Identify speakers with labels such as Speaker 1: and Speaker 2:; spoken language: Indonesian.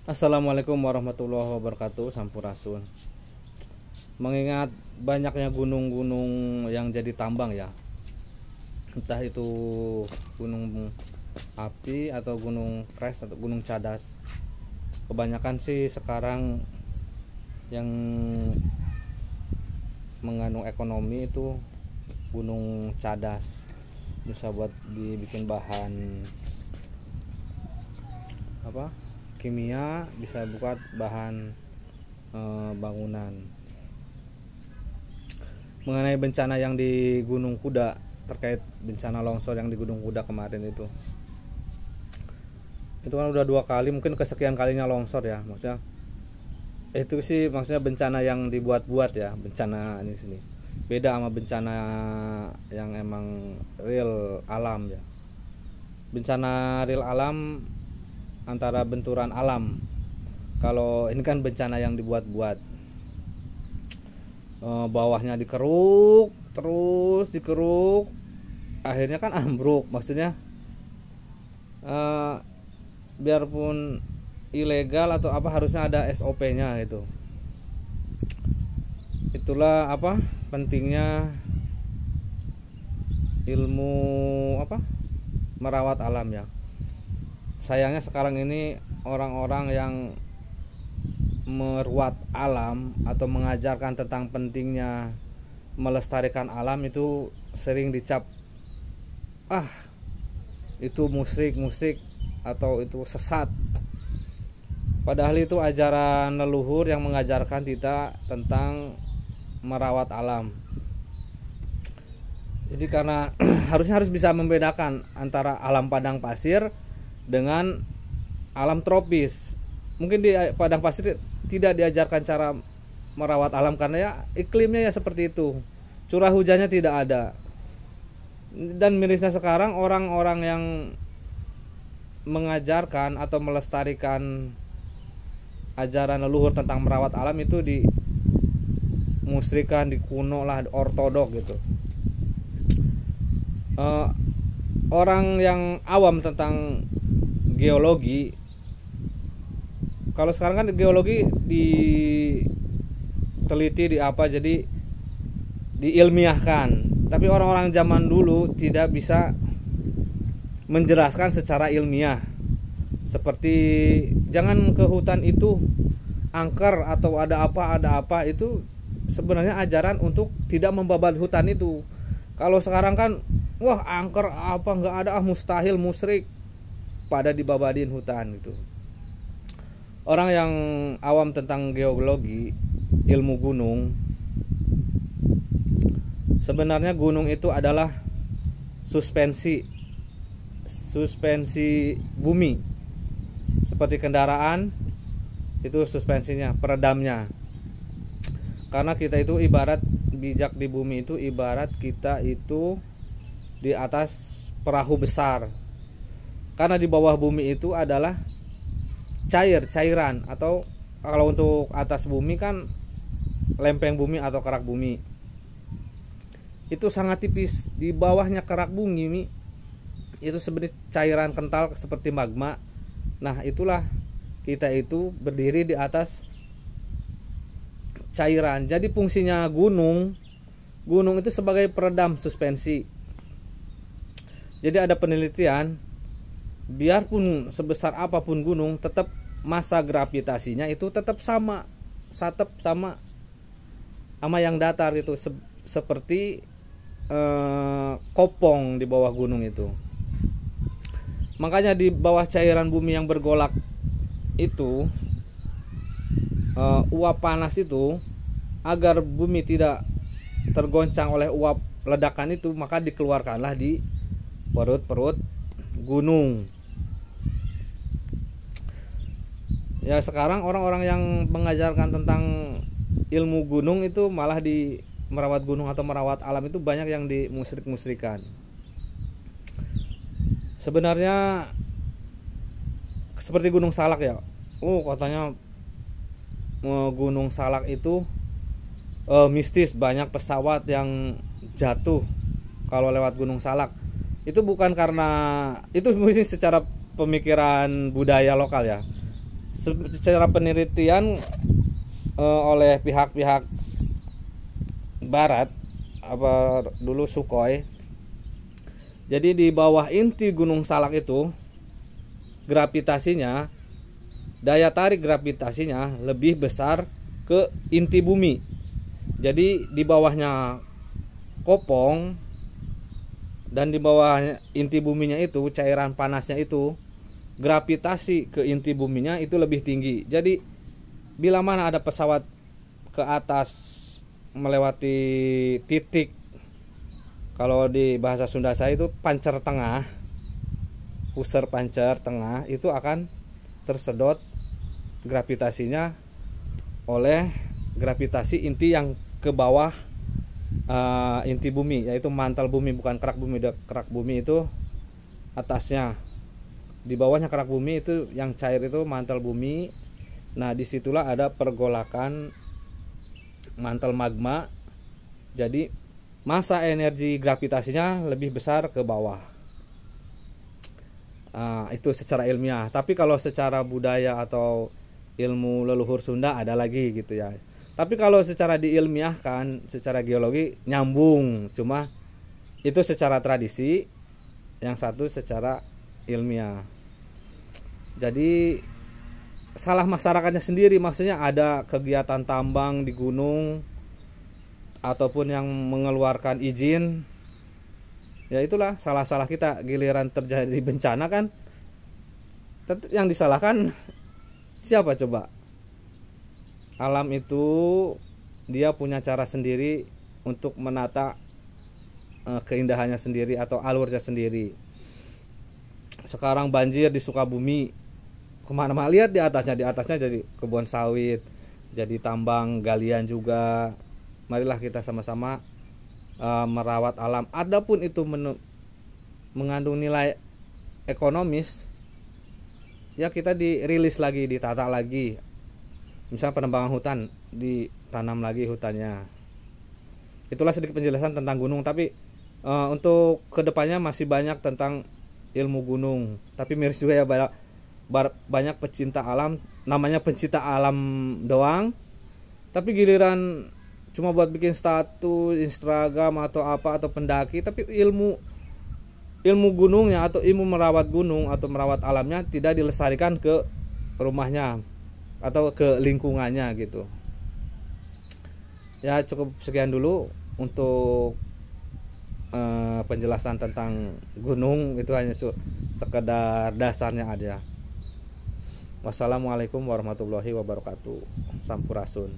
Speaker 1: Assalamualaikum warahmatullahi wabarakatuh. Sampurasun. Mengingat banyaknya gunung-gunung yang jadi tambang ya, entah itu gunung api atau gunung kres atau gunung cadas. Kebanyakan sih sekarang yang mengandung ekonomi itu gunung cadas, bisa buat dibikin bahan apa kimia, bisa buat bahan bangunan. Mengenai bencana yang di Gunung Kuda, terkait bencana longsor yang di Gunung Kuda kemarin itu kan udah 2 kali, mungkin kesekian kalinya longsor ya, maksudnya itu sih maksudnya bencana yang dibuat-buat ya, bencana ini sini beda sama bencana yang emang real alam ya. Bencana real alam antara benturan alam, kalau ini kan bencana yang dibuat-buat. Bawahnya dikeruk, terus dikeruk, akhirnya kan ambruk. Maksudnya biarpun ilegal atau apa, harusnya ada SOP-nya gitu. Itulah apa pentingnya ilmu apa merawat alam ya. Sayangnya sekarang ini orang-orang yang merawat alam atau mengajarkan tentang pentingnya melestarikan alam itu sering dicap, ah itu musyrik atau itu sesat. Padahal itu ajaran leluhur yang mengajarkan kita tentang merawat alam. Jadi karena harus bisa membedakan antara alam padang pasir dengan alam tropis. Mungkin di padang pasir tidak diajarkan cara merawat alam karena ya iklimnya ya seperti itu, curah hujannya tidak ada. Dan mirisnya sekarang orang-orang yang mengajarkan atau melestarikan ajaran leluhur tentang merawat alam itu di musrikan, di kuno lah, ortodok gitu. Orang yang awam tentang geologi, kalau sekarang kan geologi diteliti di apa, jadi diilmiahkan. Tapi orang-orang zaman dulu tidak bisa menjelaskan secara ilmiah. Seperti jangan ke hutan itu angker atau ada apa, itu sebenarnya ajaran untuk tidak membabat hutan itu. Kalau sekarang kan wah angker apa nggak ada, mustahil, musyrik, pada dibabadin hutan gitu. Orang yang awam tentang geologi, ilmu gunung, sebenarnya gunung itu adalah suspensi bumi. Seperti kendaraan, itu suspensinya, peredamnya. Karena kita itu ibarat bijak di bumi, itu ibarat kita itu di atas perahu besar. Karena di bawah bumi itu adalah cairan, atau kalau untuk atas bumi kan lempeng bumi atau kerak bumi. Itu sangat tipis. Di bawahnya kerak bumi itu sebenarnya cairan kental seperti magma. Nah, itulah kita itu berdiri di atas cairan. Jadi fungsinya gunung itu sebagai peredam suspensi. Jadi ada penelitian, biarpun sebesar apapun gunung, tetap massa gravitasinya itu tetap sama sama yang datar itu, seperti kopong di bawah gunung itu. Makanya di bawah cairan bumi yang bergolak itu, uap panas itu, agar bumi tidak tergoncang oleh uap ledakan itu, maka dikeluarkanlah di perut gunung. Ya sekarang orang-orang yang mengajarkan tentang ilmu gunung itu malah di merawat gunung atau merawat alam itu banyak yang dimusrik-musrikan. Sebenarnya seperti Gunung Salak ya. Katanya Gunung Salak itu mistis, banyak pesawat yang jatuh kalau lewat Gunung Salak. Itu bukan karena itu mungkin secara pemikiran budaya lokal ya. Secara penelitian oleh pihak-pihak barat, apa dulu Sukhoi, jadi di bawah inti Gunung Salak itu gravitasinya, daya tarik gravitasinya lebih besar ke inti bumi. Jadi di bawahnya kopong dan di bawah inti buminya itu cairan panasnya itu, gravitasi ke inti buminya itu lebih tinggi. Jadi bila mana ada pesawat ke atas melewati titik, kalau di bahasa Sunda saya itu pancer tengah, pusar pancer tengah, itu akan tersedot gravitasinya oleh gravitasi inti yang ke bawah inti bumi, yaitu mantel bumi, bukan kerak bumi. Kerak bumi itu atasnya, di bawahnya kerak bumi itu yang cair itu mantel bumi. Nah disitulah ada pergolakan mantel magma, jadi masa energi gravitasinya lebih besar ke bawah. Itu secara ilmiah. Tapi kalau secara budaya atau ilmu leluhur Sunda ada lagi gitu ya. Tapi kalau secara diilmiahkan, secara geologi nyambung, cuma itu secara tradisi, yang satu secara ilmiah. Jadi salah masyarakatnya sendiri, maksudnya ada kegiatan tambang di gunung ataupun yang mengeluarkan izin, ya itulah salah-salah kita. Giliran terjadi bencana kan yang disalahkan siapa coba? Alam itu dia punya cara sendiri untuk menata keindahannya sendiri atau alurnya sendiri. Sekarang banjir di Sukabumi, kemana-mana lihat di atasnya jadi kebun sawit, jadi tambang galian juga. Marilah kita sama-sama merawat alam. Adapun itu mengandung nilai ekonomis, ya kita dirilis lagi, ditata lagi. Misalnya penebangan hutan, ditanam lagi hutannya. Itulah sedikit penjelasan tentang gunung. Tapi untuk kedepannya masih banyak tentang ilmu gunung. Tapi miris juga ya, banyak pecinta alam, namanya pecinta alam doang, tapi giliran cuma buat bikin status Instagram atau apa, atau pendaki, tapi ilmu gunungnya atau ilmu merawat gunung atau merawat alamnya tidak dilestarikan ke rumahnya atau ke lingkungannya gitu. Ya cukup sekian dulu untuk penjelasan tentang gunung. Itu hanya sekedar dasarnya aja. Wassalamualaikum warahmatullahi wabarakatuh. Sampurasun.